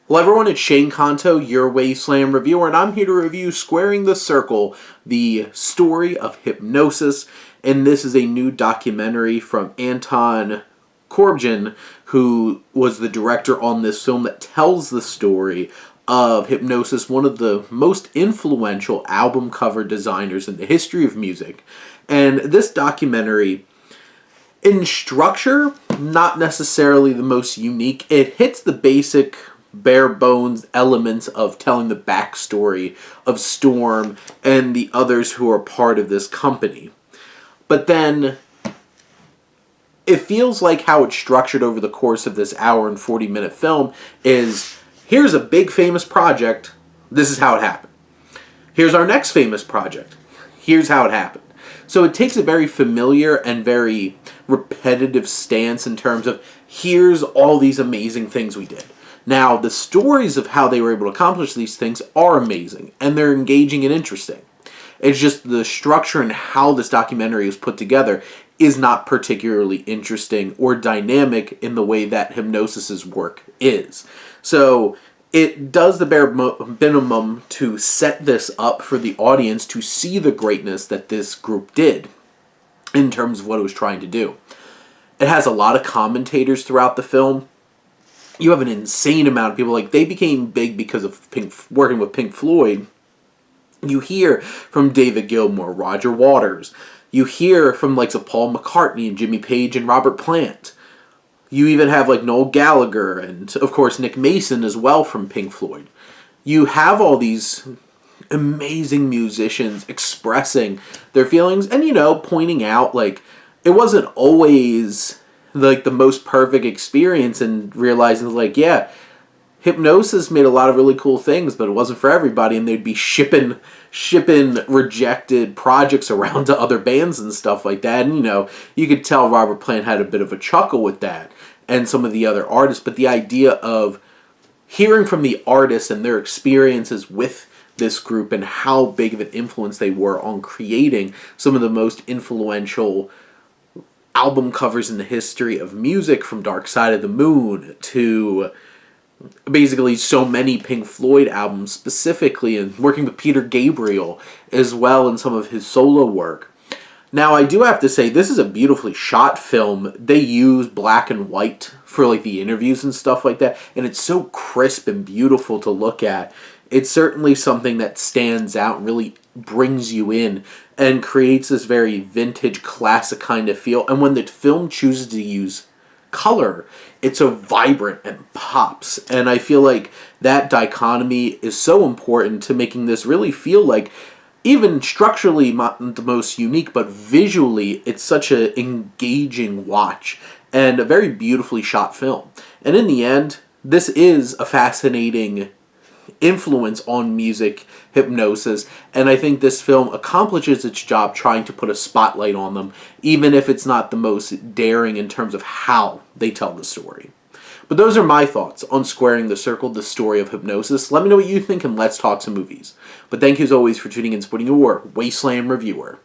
Hello everyone, it's Shane Kanto, your Wasteland reviewer, and I'm here to review Squaring the Circle, the story of Hipgnosis, and this is a new documentary from Anton Corbijn, who was the director on this film that tells the story of Hipgnosis, one of the most influential album cover designers in the history of music. And this documentary, in structure, not necessarily the most unique. It hits the basic bare bones elements of telling the backstory of Storm and the others who are part of this company. But then it feels like how it's structured over the course of this hour and 40-minute film is, here's a big famous project, this is how it happened. Here's our next famous project, here's how it happened. So it takes a very familiar and very repetitive stance in terms of, here's all these amazing things we did. Now, the stories of how they were able to accomplish these things are amazing, and they're engaging and interesting. It's just the structure and how this documentary is put together is not particularly interesting or dynamic in the way that Hipgnosis's work is. So it does the bare minimum to set this up for the audience to see the greatness that this group did in terms of what it was trying to do. It has a lot of commentators throughout the film. You have an insane amount of people. Like, they became big because of working with Pink Floyd. You hear from David Gilmour, Roger Waters. You hear from likes of Paul McCartney and Jimmy Page and Robert Plant. You even have like Noel Gallagher and, of course, Nick Mason as well from Pink Floyd. You have all these amazing musicians expressing their feelings and, pointing out, like, it wasn't always like the most perfect experience, and realizing like, yeah, Hipgnosis made a lot of really cool things, but it wasn't for everybody, and they'd be shipping rejected projects around to other bands and stuff like that. And you could tell Robert Plant had a bit of a chuckle with that, and some of the other artists. But the idea of hearing from the artists and their experiences with this group and how big of an influence they were on creating some of the most influential album covers in the history of music, from Dark Side of the Moon to basically so many Pink Floyd albums specifically, and working with Peter Gabriel as well in some of his solo work. Now, I do have to say, this is a beautifully shot film. They use black and white for like the interviews and stuff like that, and it's so crisp and beautiful to look at. It's certainly something that stands out and really brings you in and creates this very vintage, classic kind of feel. And when the film chooses to use color, it's so vibrant and pops. And I feel like that dichotomy is so important to making this really feel like, even structurally not the most unique, but visually it's such an engaging watch and a very beautifully shot film. And in the end, this is a fascinating influence on music, Hipgnosis, and I think this film accomplishes its job trying to put a spotlight on them, even if it's not the most daring in terms of how they tell the story. But those are my thoughts on Squaring the Circle, the story of Hipgnosis. Let me know what you think, and let's talk some movies. But thank you as always for tuning in and supporting your Wasteland reviewer.